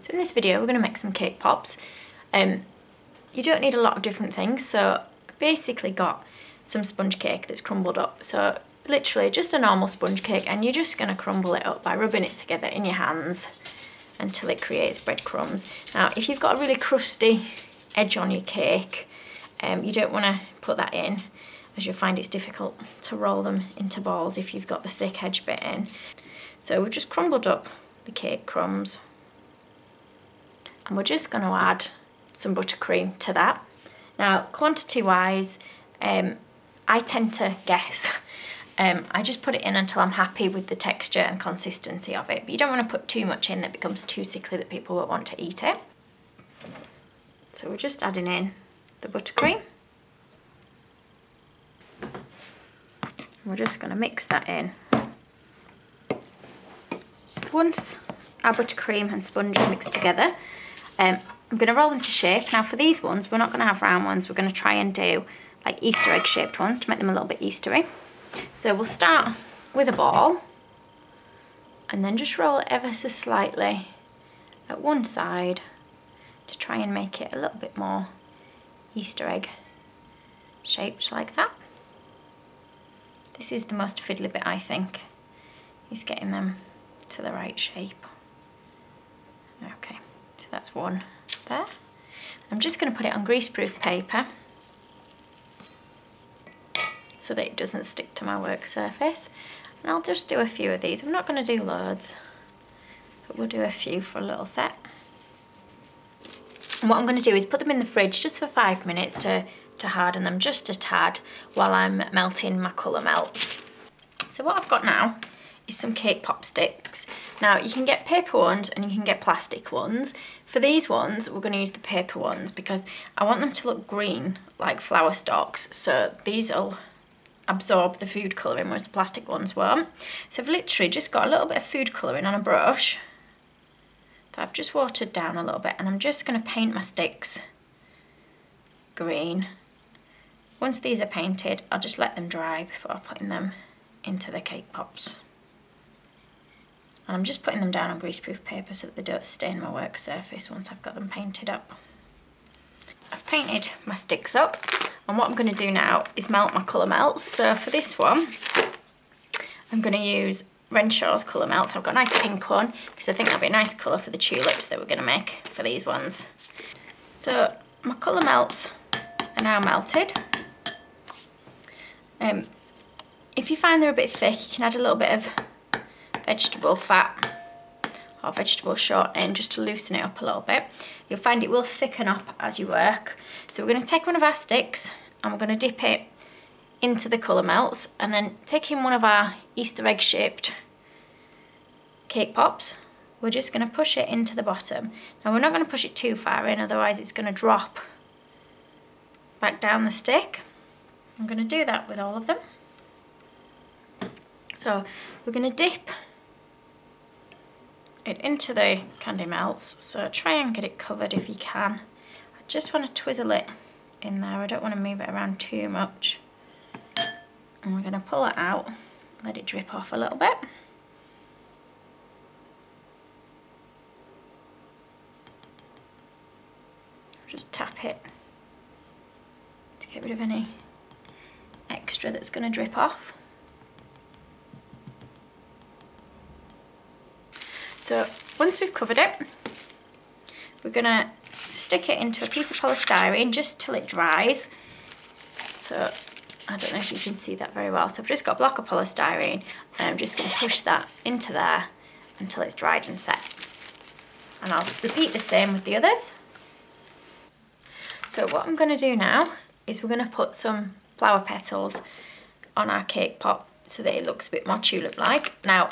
So in this video we're going to make some cake pops. You don't need a lot of different things, so I've basically got some sponge cake that's crumbled up. So literally just a normal sponge cake, and you're just going to crumble it up by rubbing it together in your hands until it creates breadcrumbs. Now if you've got a really crusty edge on your cake, you don't want to put that in, as you'll find it's difficult to roll them into balls if you've got the thick edge bit in. So we've just crumbled up the cake crumbs, and we're just going to add some buttercream to that. Now quantity wise, I tend to guess. I just put it in until I'm happy with the texture and consistency of it, but you don't want to put too much in that becomes too sickly that people won't want to eat it. So we're just adding in the buttercream. We're just going to mix that in. Once our buttercream and sponge are mixed together, I'm going to roll them to shape. Now for these ones, we're not going to have round ones. We're going to try and do like Easter egg shaped ones to make them a little bit Eastery. So we'll start with a ball and then just roll it ever so slightly at one side to try and make it a little bit more Easter egg shaped like that. This is the most fiddly bit, I think, is getting them to the right shape. Okay, so that's one there. I'm just going to put it on greaseproof paper so that it doesn't stick to my work surface. And I'll just do a few of these. I'm not going to do loads, but we'll do a few for a little set. And what I'm going to do is put them in the fridge just for 5 minutes to harden them just a tad while I'm melting my colour melts. So what I've got now is some cake pop sticks. Now you can get paper ones and you can get plastic ones. For these ones we're going to use the paper ones because I want them to look green like flower stalks, so these will absorb the food colouring whereas the plastic ones won't. So I've literally just got a little bit of food colouring on a brush that I've just watered down a little bit, and I'm just going to paint my sticks green. Once these are painted, I'll just let them dry before putting them into the cake pops. And I'm just putting them down on greaseproof paper so that they don't stain my work surface once I've got them painted up. I've painted my sticks up, and what I'm going to do now is melt my colour melts. So for this one, I'm going to use Renshaws colour melts. I've got a nice pink one because I think that'll be a nice colour for the tulips that we're going to make for these ones. So my colour melts are now melted. If you find they're a bit thick, you can add a little bit of vegetable fat or vegetable shortening just to loosen it up a little bit. You'll find it will thicken up as you work. So we're going to take one of our sticks and we're going to dip it into the colour melts, and then taking one of our Easter egg shaped cake pops, we're just going to push it into the bottom. Now we're not going to push it too far in, otherwise it's going to drop back down the stick. I'm going to do that with all of them. So we're going to dip it into the candy melts, so try and get it covered if you can. I just want to twizzle it in there, I don't want to move it around too much. And we're going to pull it out, let it drip off a little bit. Just tap it to get rid of any extra that's going to drip off. So once we've covered it, we're going to stick it into a piece of polystyrene just till it dries. So I don't know if you can see that very well. So I've just got a block of polystyrene and I'm just going to push that into there until it's dried and set. And I'll repeat the same with the others. So what I'm going to do now is we're going to put some flower petals on our cake pop so that it looks a bit more tulip-like. Now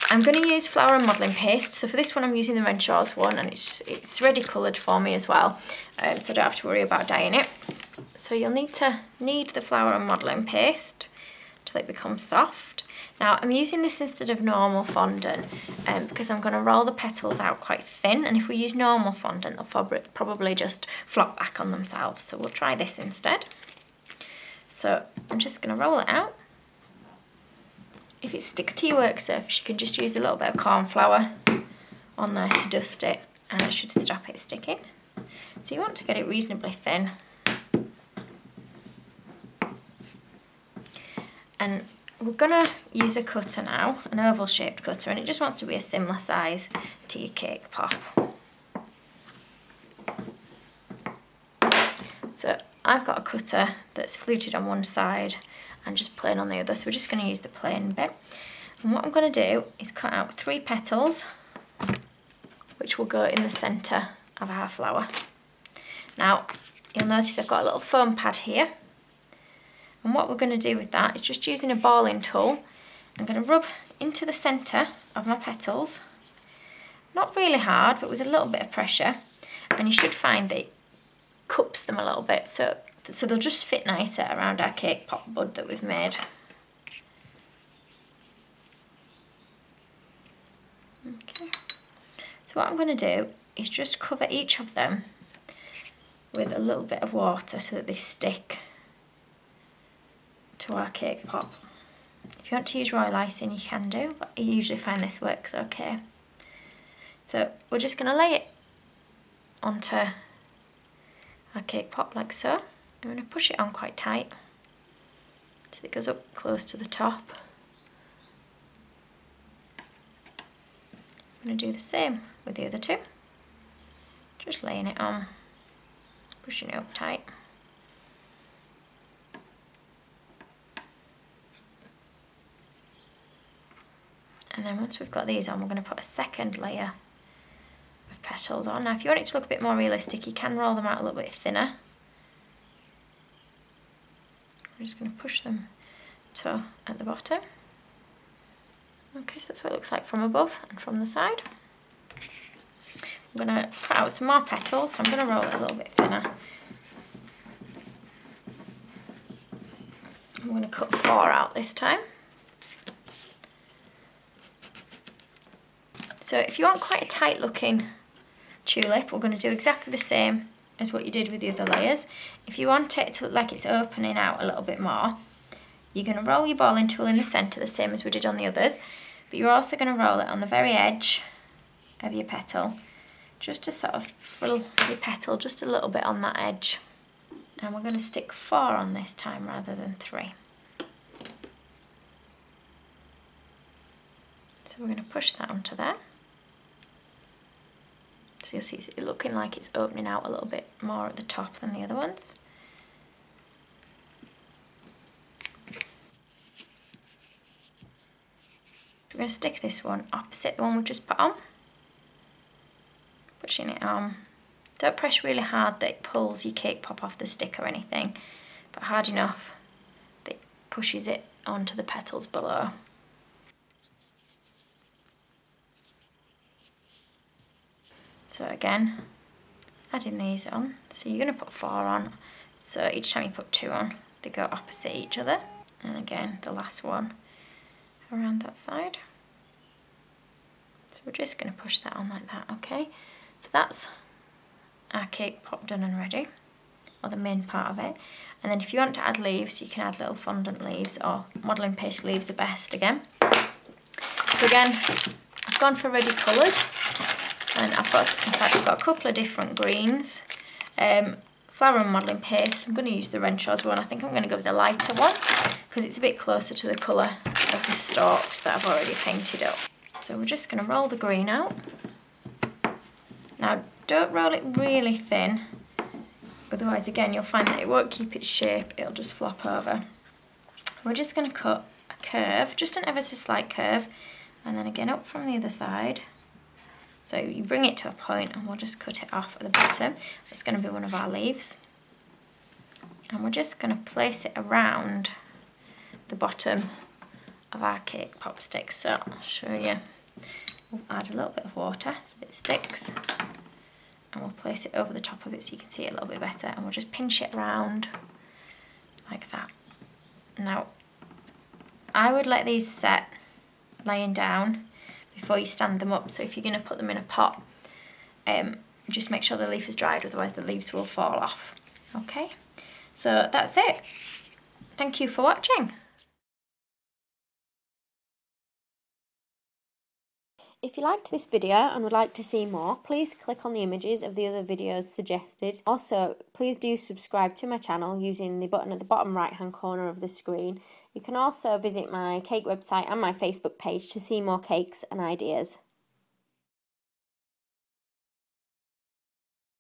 I'm going to use flour and modelling paste. So for this one I'm using the Renshaws one, and it's ready coloured for me as well, so I don't have to worry about dyeing it. So you'll need to knead the flour and modelling paste till it becomes soft. Now I'm using this instead of normal fondant because I'm going to roll the petals out quite thin, and if we use normal fondant they'll probably just flop back on themselves, so we'll try this instead. So I'm just going to roll it out. If it sticks to your work surface, you can just use a little bit of corn flour on there to dust it and it should stop it sticking. So you want to get it reasonably thin. And we're gonna use a cutter now, an oval shaped cutter, and it just wants to be a similar size to your cake pop. So I've got a cutter that's fluted on one side and just plain on the other, so we're just gonna use the plain bit. And what I'm gonna do is cut out 3 petals, which will go in the centre of our flower. Now, you'll notice I've got a little foam pad here. And what we're going to do with that is just using a balling tool, I'm going to rub into the centre of my petals. Not really hard, but with a little bit of pressure. And you should find that it cups them a little bit, so they'll just fit nicer around our cake pop bud that we've made. Okay. So what I'm going to do is just cover each of them with a little bit of water so that they stick to our cake pop. If you want to use royal icing, you can do, but I usually find this works okay. So we're just going to lay it onto our cake pop like so. I'm going to push it on quite tight so it goes up close to the top. I'm going to do the same with the other 2. Just laying it on, pushing it up tight. And then once we've got these on, we're going to put a second layer of petals on. Now if you want it to look a bit more realistic, you can roll them out a little bit thinner. I'm just going to push them to at the bottom. Okay, so that's what it looks like from above and from the side. I'm going to cut out some more petals, so I'm going to roll it a little bit thinner. I'm going to cut 4 out this time. So if you want quite a tight looking tulip, we're going to do exactly the same as what you did with the other layers. If you want it to look like it's opening out a little bit more, you're going to roll your balling tool in the centre, the same as we did on the others, but you're also going to roll it on the very edge of your petal, just to sort of frill your petal just a little bit on that edge. And we're going to stick 4 on this time rather than 3. So we're going to push that onto there. So you'll see it's looking like it's opening out a little bit more at the top than the other ones. We're going to stick this one opposite the one we've just put on. Pushing it on. Don't press really hard that it pulls your cake pop off the stick or anything, but hard enough that it pushes it onto the petals below. So again, adding these on. So you're going to put 4 on, so each time you put 2 on, they go opposite each other. And again, the last one around that side. So we're just going to push that on like that, okay? So that's our cake pop done and ready, or the main part of it. And then if you want to add leaves, you can add little fondant leaves, or modelling paste leaves are best again. So again, I've gone for ready coloured. And in fact, I've got a couple of different greens. Flower and modelling paste. I'm going to use the Renshaws one. I think I'm going to go with the lighter one because it's a bit closer to the colour of the stalks that I've already painted up. So we're just going to roll the green out. Now, don't roll it really thin. Otherwise, again, you'll find that it won't keep its shape. It'll just flop over. We're just going to cut a curve, just an ever so slight curve. And then again, up from the other side. So you bring it to a point and we'll just cut it off at the bottom. It's going to be one of our leaves. And we're just going to place it around the bottom of our cake pop stick. So I'll show you. We'll add a little bit of water so it sticks. And we'll place it over the top of it so you can see it a little bit better. And we'll just pinch it around like that. Now, I would let these set laying down before you stand them up. So if you're going to put them in a pot, just make sure the leaf is dried, otherwise the leaves will fall off. Okay, so that's it. Thank you for watching. If you liked this video and would like to see more, please click on the images of the other videos suggested. Also, please do subscribe to my channel using the button at the bottom right hand corner of the screen. You can also visit my cake website and my Facebook page to see more cakes and ideas.